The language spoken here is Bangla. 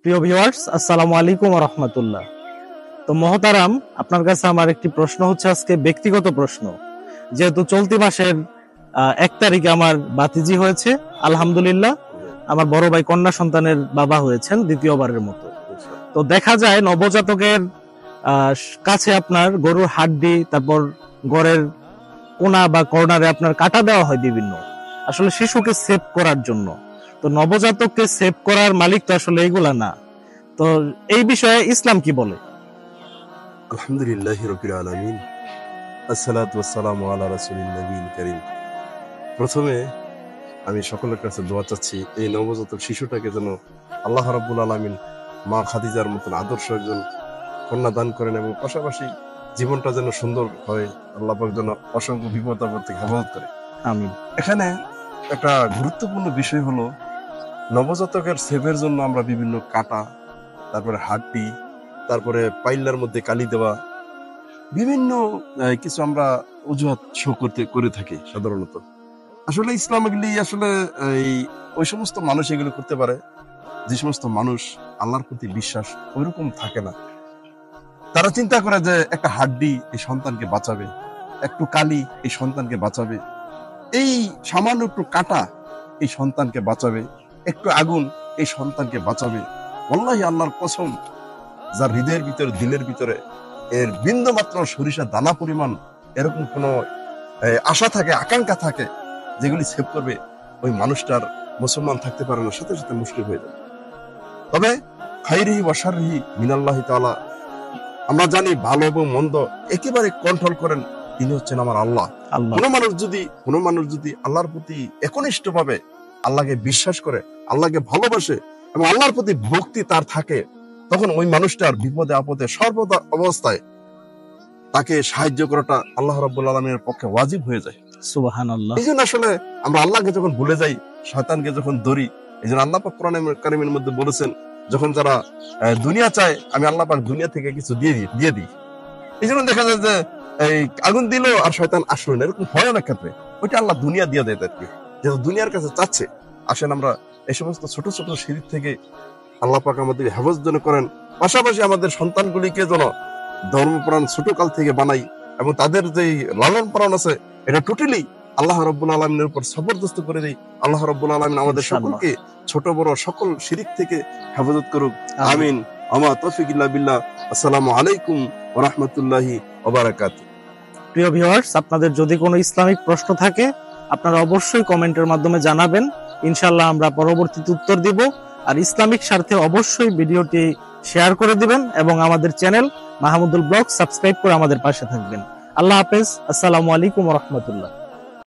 প্রিয় ভিউয়ার্স, আসসালামু আলাইকুম ওয়া রাহমাতুল্লাহ। তো মহতারাম, আপনার কাছে আমার একটি প্রশ্ন হচ্ছে আজকে ব্যক্তিগত প্রশ্ন। যেহেতু চলতি মাসের 1 তারিখে আমার ভাতিজি হয়েছে, আলহামদুলিল্লাহ আমার বড় ভাই কন্যা সন্তানের বাবা হয়েছেন দ্বিতীয়বারের মতো। তো দেখা যায় নবজাতকের কাছে আপনার গরুর হাড্ডি, তারপর গড়ের কোনা বা কর্নারে আপনার কাটা দেওয়া হয় বিভিন্ন, আসলে শিশুকে সেভ করার জন্য। তো নবজাতককে সেভ করার মালিক তো আসলে এগুলা না। তো এই বিষয়ে ইসলাম কি বলে? আলহামদুলিল্লাহি রাব্বিল আলামিন, আসসালাতু ওয়াসসালামু আলা রাসূলিন নবিয়িল কারীম। প্রথমে আমি সকলের কাছে দোয়া চাচ্ছি, এই নবজাতক শিশুটাকে যেন আল্লাহ রাব্বুল আলামিন মা খাদিজার মতন আদর্শ একজন কন্যা দান করেন এবং পাশাপাশি জীবনটা যেন সুন্দর হয়। আল্লাহ পাক যেন অসংখ্য বিপদ আপদ থেকে হেফাজত করে। আমিন। এখানে একটা গুরুত্বপূর্ণ বিষয় হলো, নবজাতকের সেভের জন্য আমরা বিভিন্ন কাটা, তারপরে হাড্ডি, তারপরে পাইল্লার মধ্যে কালি দেওয়া, বিভিন্ন কিছু আমরা অজুহাত শো করে থাকি সাধারণত। আসলে ইসলাম এগুলি আসলে ওই সমস্ত মানুষ এগুলো করতে পারে যে সমস্ত মানুষ আল্লাহর প্রতি বিশ্বাস ওইরকম থাকে না। তারা চিন্তা করে যে একটা হাড্ডি এই সন্তানকে বাঁচাবে, একটু কালি এই সন্তানকে বাঁচাবে, এই সামান্য একটু কাটা এই সন্তানকে বাঁচাবে, একটু আগুন এই সন্তানকে বাঁচাবে। ওয়াল্লাহি আল্লাহর কসম, যার হৃদয়ের ভিতরে, দিলের ভিতরে এর বিন্দু মাত্র সরিষা দানা পরিমাণ এরকম কোন আশা থাকে, আকাঙ্ক্ষা থাকে যেগুলি সেভ করবে, ওই মানুষটার মুসলমান থাকতে পারে না, সাথে সাথে মুশরিক হয়ে যাবে। তবে খাইরিহি ওয়া শাররিহি মিনাল্লাহি তাআলা, আমরা জানি ভালো এবং মন্দ একেবারে কন্ট্রোল করেন তিনি হচ্ছেন আমার আল্লাহ। কোনো মানুষ যদি আল্লাহর প্রতি একনিষ্ঠ ভাবে আল্লাহকে বিশ্বাস করে, আল্লাহকে ভালোবাসে এবং আল্লাহর প্রতি ভক্তি তার থাকে, তখন ওই মানুষটার বিপদে আপদে সর্বদা অবস্থায় তাকে সাহায্য করাটা আল্লাহ রাব্বুল আলামিনের পক্ষে ওয়াজিব হয়ে যায়। সুবহানাল্লাহ। এই জন্য আসলে আমরা আল্লাহকে যখন ভুলে যাই, শয়তানকে যখন ধরি, এই জন্য আল্লাহ পাক কোরআন কারীমের মধ্যে বলেছেন, যখন যারা দুনিয়া চায় আমি আল্লাহ পাক দুনিয়া থেকে কিছু দিয়ে দিই। এই জন্য দেখা যায় যে এই আগুন দিল আর শয়তান আসলো না, এরকম হয় অনেক ক্ষেত্রে। ওইটা আল্লাহ দুনিয়া দিয়ে দেয় তাদেরকে, যেহেতু দুনিয়ার কাছে চাচ্ছে। আসেন আমরা এই সমস্ত ছোট ছোট শিরিক থেকে আল্লাহ পাক আমাদের হেফাজত যেন করেন, পাশাপাশি আমাদের সন্তানগুলিকে যেন ধর্মপ্রাণ ছোটকাল থেকে বানাই এবং তাদের যে লালন পালন আছে এটা টোটালি আল্লাহ রাব্বুল আলামিনের উপর জবরদস্ত করে দেই। আল্লাহ রাব্বুল আলামিন আমাদের সকলকে ছোট বড় সকল শিরিক থেকে হেফাজত করুক, আমিন। আমা তৌফিক ইল্লা বিল্লাহ। আসসালামু আলাইকুম ওয়া রাহমাতুল্লাহি ওয়া বারাকাতুহু। প্রিয় ভিউয়ার্স, আপনাদের যদি কোনো ইসলামিক প্রশ্ন থাকে আপনারা অবশ্যই কমেন্টের মাধ্যমে জানাবেন, ইনশাআল্লাহ আমরা পরবর্তীতে উত্তর দিব। আর ইসলামিক স্বার্থে অবশ্যই ভিডিওটি শেয়ার করে দিবেন এবং আমাদের চ্যানেল মাহমুদুল ব্লগ সাবস্ক্রাইব করে আমাদের পাশে থাকবেন। আল্লাহ হাফেজ। আসসালামু আলাইকুম ওয়া রাহমাতুল্লাহ।